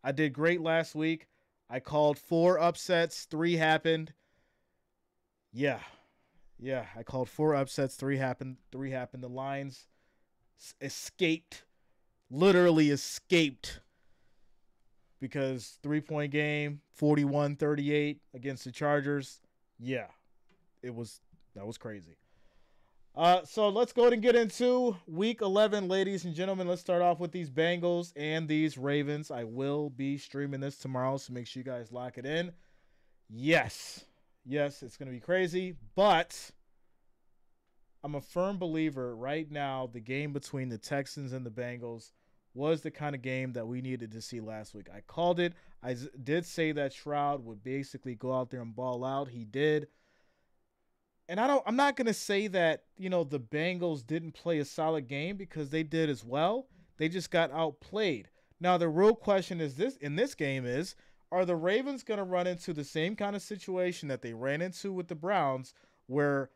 I did great last week. I called 4 upsets, 3 happened. Yeah. Yeah, I called 4 upsets, 3 happened, 3 happened. The Lions escaped, literally escaped because 3-point game, 41-38 against the Chargers. Yeah, that was crazy. So let's go ahead and get into week 11, ladies and gentlemen. Let's start off with these Bengals and these Ravens. I will be streaming this tomorrow, so make sure you guys lock it in. Yes, it's going to be crazy, but I'm a firm believer right now the game between the Texans and the Bengals was the kind of game that we needed to see last week. I called it. I did say that Stroud would basically go out there and ball out. He did. And I'm not going to say that, the Bengals didn't play a solid game because they did as well. They just got outplayed. Now, the real question is in this game is, are the Ravens going to run into the same kind of situation that they ran into with the Browns where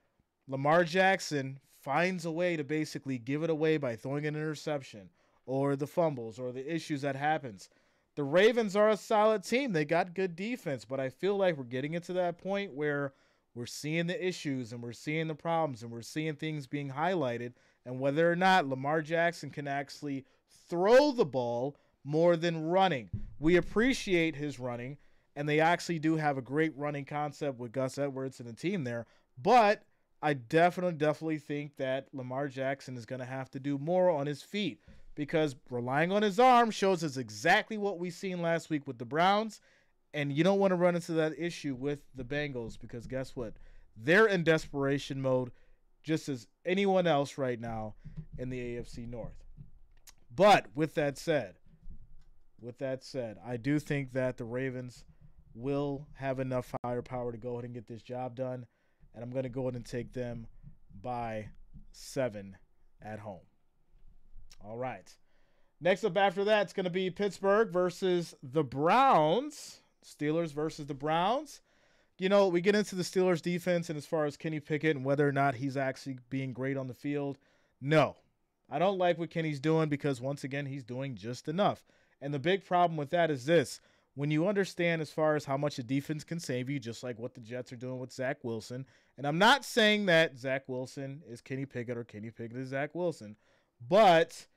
Lamar Jackson finds a way to basically give it away by throwing an interception or the fumbles or the issues that happens? The Ravens are a solid team. They got good defense, but I feel like we're getting into that point where we're seeing the issues and we're seeing the problems and we're seeing things being highlighted, and whether or not Lamar Jackson can actually throw the ball more than running. We appreciate his running, and they actually do have a great running concept with Gus Edwards and the team there, but I definitely think that Lamar Jackson is going to have to do more on his feet because relying on his arm shows us exactly what we seen last week with the Browns. And you don't want to run into that issue with the Bengals because guess what? They're in desperation mode just as anyone else right now in the AFC North. But with that said, I do think that the Ravens will have enough firepower to go ahead and get this job done. And I'm going to go ahead and take them by 7 at home. All right. Next up after that, it's going to be Pittsburgh versus the Browns. Steelers versus the Browns. We get into the Steelers defense and as far as Kenny Pickett and whether or not he's actually being great on the field. No, I don't like what Kenny's doing because once again, he's doing just enough. And the big problem with that is this. When you understand as far as how much a defense can save you, just like what the Jets are doing with Zach Wilson. And I'm not saying that Zach Wilson is Kenny Pickett or Kenny Pickett is Zach Wilson, but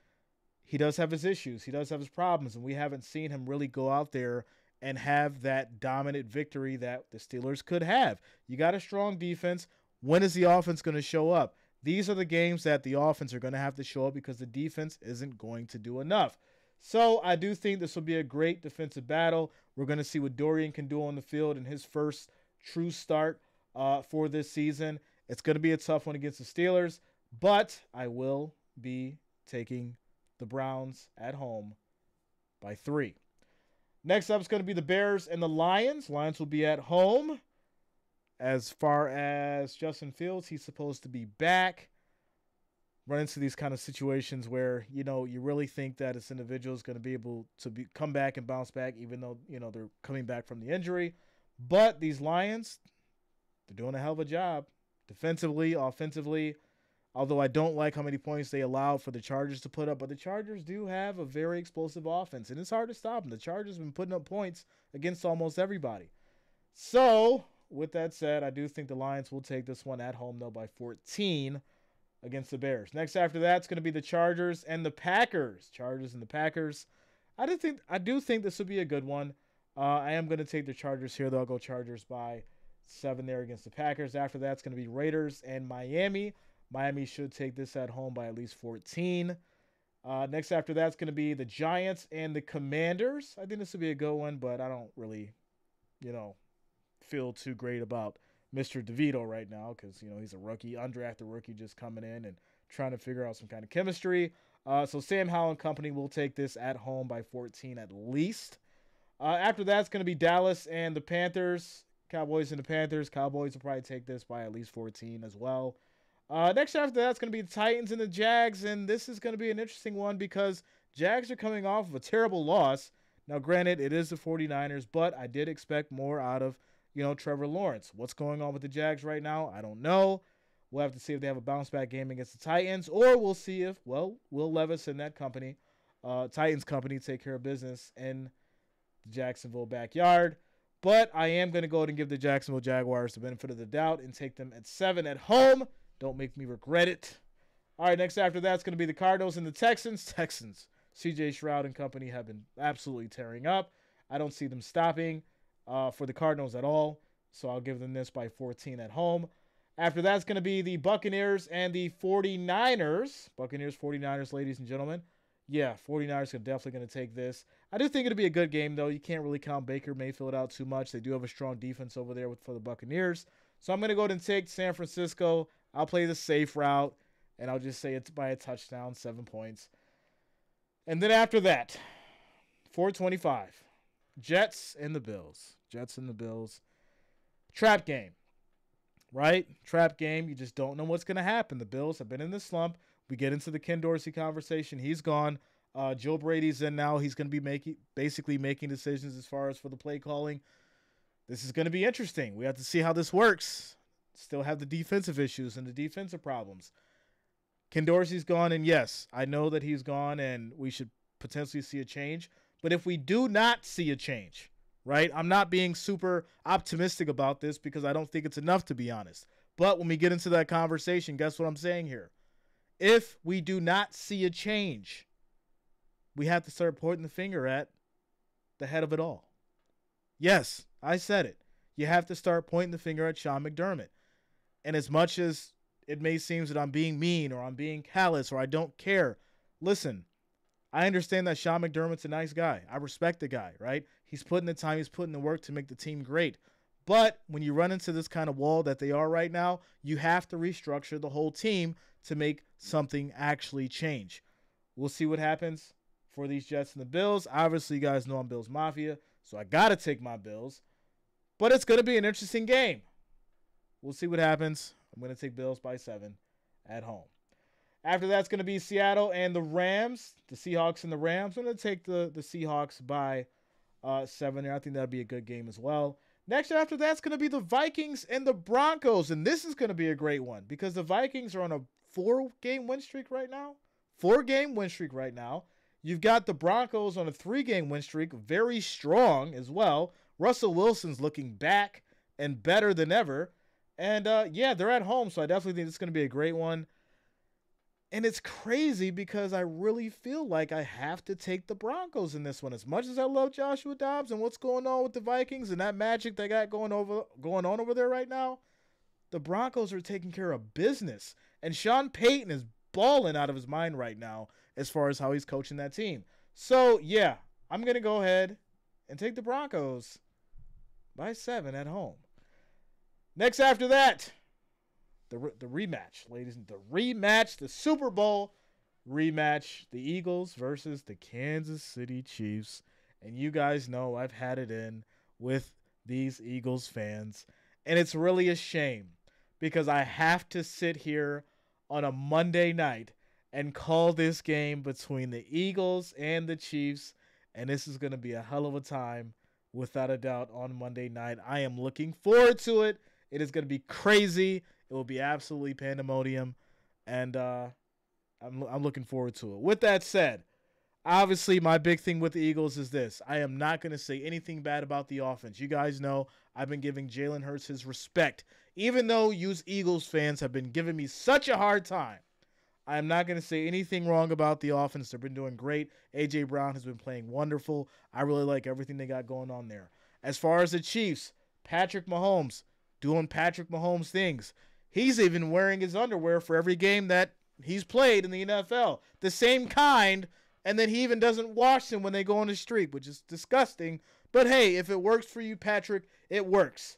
he does have his issues. He does have his problems, and we haven't seen him really go out there and have that dominant victory that the Steelers could have. You got a strong defense. When is the offense going to show up? These are the games that the offense are going to have to show up because the defense isn't going to do enough. So I do think this will be a great defensive battle. We're going to see what Dorian can do on the field in his first true start for this season. It's going to be a tough one against the Steelers, but I will be taking the Browns at home by 3. Next up is going to be the Bears and the Lions. Lions will be at home. As far as Justin Fields, he's supposed to be back. Run into these kind of situations where, you really think that this individual is going to be able to come back and bounce back, even though, they're coming back from the injury. But these Lions, they're doing a hell of a job. Defensively, offensively. Although I don't like how many points they allow for the Chargers to put up. But the Chargers do have a very explosive offense. And it's hard to stop them. The Chargers have been putting up points against almost everybody. So, with that said, I do think the Lions will take this one at home, though, by 14 against the Bears. Next after that, it's going to be the Chargers and the Packers. Chargers and the Packers. I do think this will be a good one. I am going to take the Chargers here, though. I'll go Chargers by 7 there against the Packers. After that, it's going to be Raiders and Miami. Miami should take this at home by at least 14. Next after that's going to be the Giants and the Commanders. I think this will be a good one, but I don't really, feel too great about Mr. DeVito right now because, he's a rookie, undrafted rookie just coming in and trying to figure out some kind of chemistry. So Sam Howell and company will take this at home by 14 at least. After that's going to be Dallas and the Panthers. Cowboys and the Panthers. Cowboys will probably take this by at least 14 as well. Next after that's going to be the Titans and the Jags, and this is going to be an interesting one because Jags are coming off of a terrible loss. Now, granted, it is the 49ers, but I did expect more out of, Trevor Lawrence. What's going on with the Jags right now? I don't know. We'll have to see if they have a bounce-back game against the Titans, or we'll see if, Will Levis and that company, Titans company, take care of business in the Jacksonville backyard. But I am going to go ahead and give the Jacksonville Jaguars the benefit of the doubt and take them at 7 at home. Don't make me regret it. All right, next after that's going to be the Cardinals and the Texans. Texans, C.J. Stroud and company have been absolutely tearing up. I don't see them stopping for the Cardinals at all, so I'll give them this by 14 at home. After that's going to be the Buccaneers and the 49ers. Buccaneers, 49ers, ladies and gentlemen. Yeah, 49ers are definitely going to take this. I do think it'll be a good game, though. You can't really count Baker Mayfield out too much. They do have a strong defense over there for the Buccaneers. So I'm going to go ahead and take San Francisco. I'll play the safe route, and I'll just say it's by a touchdown, 7 points. And then after that, 425, Jets and the Bills. Jets and the Bills. Trap game, right? Trap game. You just don't know what's going to happen. The Bills have been in this slump. We get into the Ken Dorsey conversation. He's gone. Joe Brady's in now. He's going to be basically making decisions as far as for the play calling. This is going to be interesting. We have to see how this works. Still have the defensive issues and the defensive problems. Ken Dorsey's gone, and yes, I know that he's gone, and we should potentially see a change. But if we do not see a change, right, I'm not being super optimistic about this because I don't think it's enough, to be honest. But when we get into that conversation, guess what I'm saying here? If we do not see a change, we have to start pointing the finger at the head of it all. Yes, I said it. You have to start pointing the finger at Sean McDermott. And as much as it may seem that I'm being mean or I'm being callous or I don't care, listen, I understand that Sean McDermott's a nice guy. I respect the guy, right? He's putting the time, he's putting the work to make the team great. But when you run into this kind of wall that they are right now, you have to restructure the whole team to make something actually change. We'll see what happens for these Jets and the Bills. Obviously, you guys know I'm Bills Mafia, so I got to take my Bills. But it's going to be an interesting game. We'll see what happens. I'm going to take Bills by 7 at home. After that's going to be Seattle and the Rams, the Seahawks and the Rams. I'm going to take the Seahawks by 7 there. I think that'll be a good game as well. Next after that's going to be the Vikings and the Broncos, and this is going to be a great one because the Vikings are on a 4-game win streak right now. 4-game win streak right now. You've got the Broncos on a 3-game win streak, very strong as well. Russell Wilson's looking back and better than ever. And, yeah, they're at home, so I definitely think it's going to be a great one. And it's crazy because I really feel like I have to take the Broncos in this one. As much as I love Joshua Dobbs and what's going on with the Vikings and that magic they got going on over there right now, the Broncos are taking care of business. And Sean Payton is balling out of his mind right now as far as how he's coaching that team. So, yeah, I'm going to go ahead and take the Broncos by 7 at home. Next after that, the rematch, ladies, the rematch, the Super Bowl rematch, the Eagles versus the Kansas City Chiefs. And you guys know I've had it in with these Eagles fans. And it's really a shame because I have to sit here on a Monday night and call this game between the Eagles and the Chiefs. And this is going to be a hell of a time, without a doubt, on Monday night. I am looking forward to it. It is going to be crazy. It will be absolutely pandemonium, and I'm looking forward to it. With that said, obviously my big thing with the Eagles is this. I am not going to say anything bad about the offense. You guys know I've been giving Jalen Hurts his respect. Even though you Eagles fans have been giving me such a hard time, I am not going to say anything wrong about the offense. They've been doing great. A.J. Brown has been playing wonderful. I really like everything they got going on there. As far as the Chiefs, Patrick Mahomes doing Patrick Mahomes things. He's even wearing his underwear for every game that he's played in the NFL. The same kind, and then he even doesn't wash them when they go on the street, which is disgusting. But hey, if it works for you, Patrick, it works.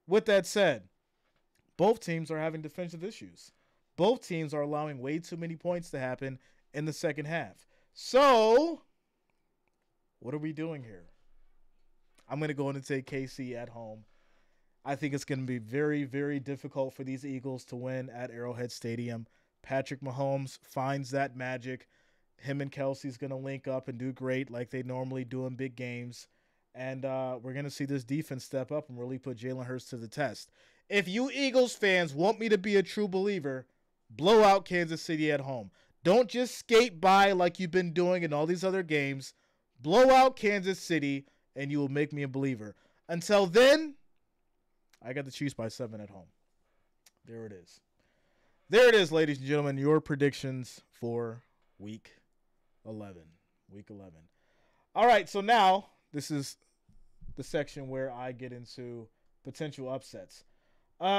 With that said, both teams are having defensive issues. Both teams are allowing way too many points to happen in the second half. So, what are we doing here? I'm going to go in and take KC at home. I think it's going to be very, very difficult for these Eagles to win at Arrowhead Stadium. Patrick Mahomes finds that magic. Him and Kelsey's going to link up and do great like they normally do in big games. And we're going to see this defense step up and really put Jalen Hurts to the test. If you Eagles fans want me to be a true believer, blow out Kansas City at home. Don't just skate by like you've been doing in all these other games. Blow out Kansas City and you will make me a believer. Until then, I got the Chiefs by 7 at home. There it is. There it is, ladies and gentlemen, your predictions for Week 11. Week 11. All right, so now this is the section where I get into potential upsets.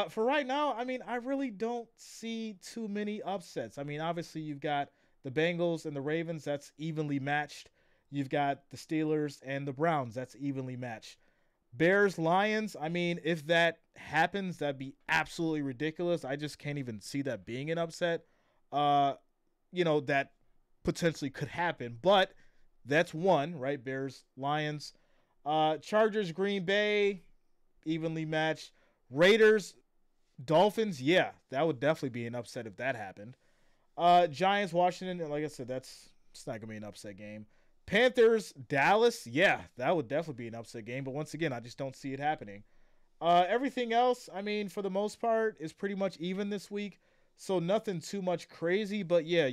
For right now, I mean, I really don't see too many upsets. I mean, obviously, you've got the Bengals and the Ravens. That's evenly matched. You've got the Steelers and the Browns. That's evenly matched. Bears, Lions, I mean, if that happens, that'd be absolutely ridiculous. I just can't even see that being an upset. That potentially could happen. But that's one, right? Bears, Lions. Chargers, Green Bay, evenly matched. Raiders, Dolphins, yeah, that would definitely be an upset if that happened. Giants, Washington, and like I said, it's not going to be an upset game. Panthers, Dallas, yeah, that would definitely be an upset game. But once again, I just don't see it happening. Everything else, I mean, for the most part, is pretty much even this week. So nothing too much crazy. But yeah,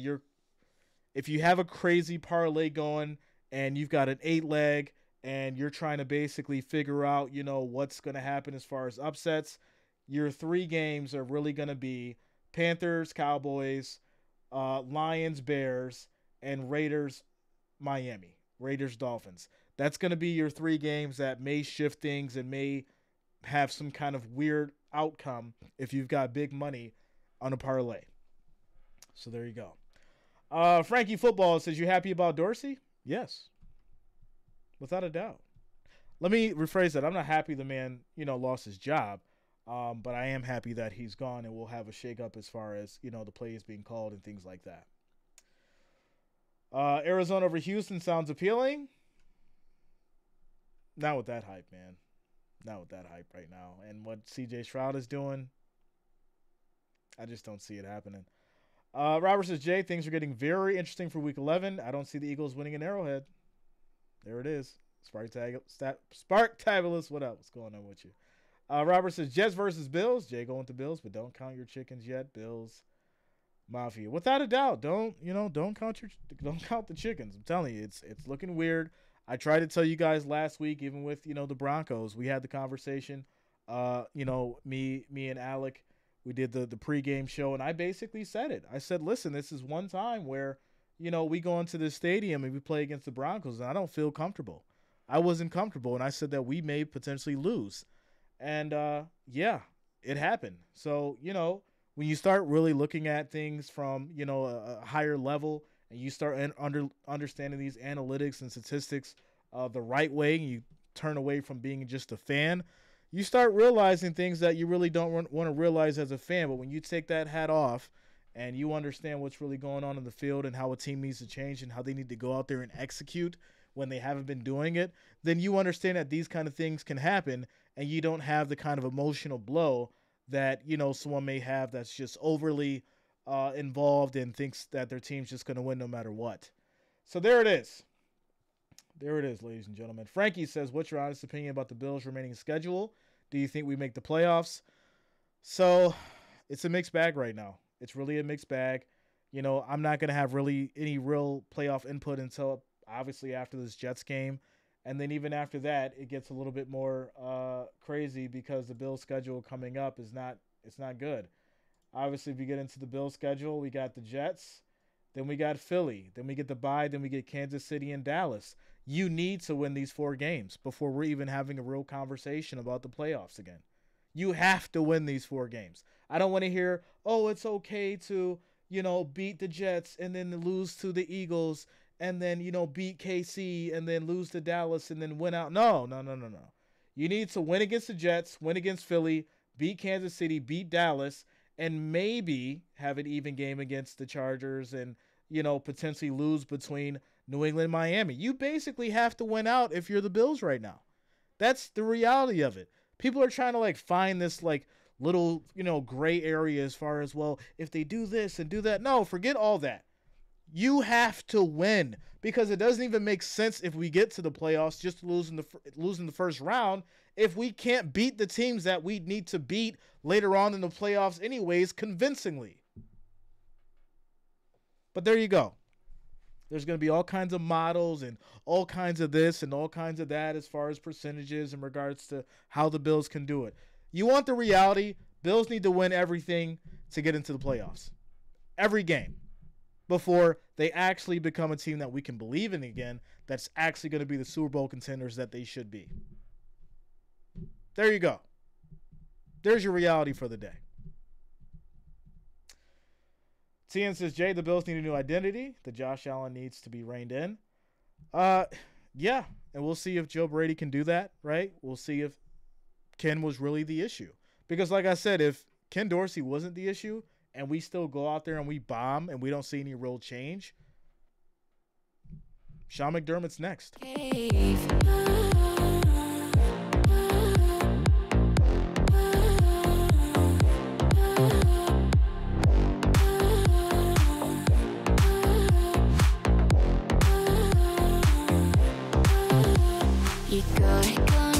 if you have a crazy parlay going and you've got an 8-leg and you're trying to basically figure out, what's going to happen as far as upsets, your 3 games are really going to be Panthers, Cowboys, Lions, Bears, and Raiders, Miami. Raiders, Dolphins. That's going to be your 3 games that may shift things and may have some kind of weird outcome if you've got big money on a parlay. So there you go. Frankie Football says, you happy about Dorsey? Yes. Without a doubt. Let me rephrase that. I'm not happy the man, lost his job. But I am happy that he's gone and we'll have a shakeup as far as, the plays being called and things like that. Arizona over Houston sounds appealing. Not with that hype, man. Not with that hype right now. And what CJ Stroud is doing, I just don't see it happening. Robert says, Jay, things are getting very interesting for Week 11. I don't see the Eagles winning an Arrowhead. There it is. Sparktabulous. What up? What's going on with you? Robert says, Jets versus Bills. Jay going to Bills, but don't count your chickens yet. Bills Mafia. Without a doubt, don't count the chickens. I'm telling you, it's looking weird. I tried to tell you guys last week, even with, the Broncos, we had the conversation. Me and Alec, we did the pregame show, and I basically said it. I said, listen, this is one time where, we go into this stadium and we play against the Broncos, and I don't feel comfortable. I wasn't comfortable, and I said that we may potentially lose. And, yeah, it happened. So, when you start really looking at things from, a higher level and you start understanding these analytics and statistics the right way, and you turn away from being just a fan, you start realizing things that you really don't want to realize as a fan. But when you take that hat off and you understand what's really going on in the field and how a team needs to change and how they need to go out there and execute when they haven't been doing it, then you understand that these kind of things can happen and you don't have the kind of emotional blow that, someone may have that's just overly involved and thinks that their team's just going to win no matter what. So there it is. There it is, ladies and gentlemen. Frankie says, what's your honest opinion about the Bills' remaining schedule? Do you think we make the playoffs? So it's a mixed bag right now. It's really a mixed bag. I'm not going to have really any real playoff input until obviously after this Jets game. And then even after that, it gets a little bit more crazy because the Bills' schedule coming up is not good. Obviously, if you get into the Bills' schedule, we got the Jets, then we got Philly, then we get the bye, then we get Kansas City and Dallas. You need to win these 4 games before we're even having a real conversation about the playoffs again. You have to win these 4 games. I don't want to hear, oh, it's okay to, beat the Jets and then lose to the Eagles and then, beat KC and then lose to Dallas and then win out. No. You need to win against the Jets, win against Philly, beat Kansas City, beat Dallas, and maybe have an even game against the Chargers and, potentially lose between New England and Miami. You basically have to win out if you're the Bills right now. That's the reality of it. People are trying to, find this, little, gray area as far as, well, if they do this and do that. No, forget all that. You have to win because it doesn't even make sense if we get to the playoffs just to lose in the first round if we can't beat the teams that we need to beat later on in the playoffs anyways convincingly. But there you go. There's going to be all kinds of models and all kinds of this and all kinds of that as far as percentages in regards to how the Bills can do it. You want the reality? Bills need to win everything to get into the playoffs. Every game. Before they actually become a team that we can believe in again, that's actually going to be the Super Bowl contenders that they should be. There you go. There's your reality for the day. TN says, Jay, the Bills need a new identity. The Josh Allen needs to be reined in. Yeah, and we'll see if Joe Brady can do that, right? We'll see if Ken was really the issue. Because like I said, if Ken Dorsey wasn't the issue and we still go out there and we bomb and we don't see any real change, Sean McDermott's next. You go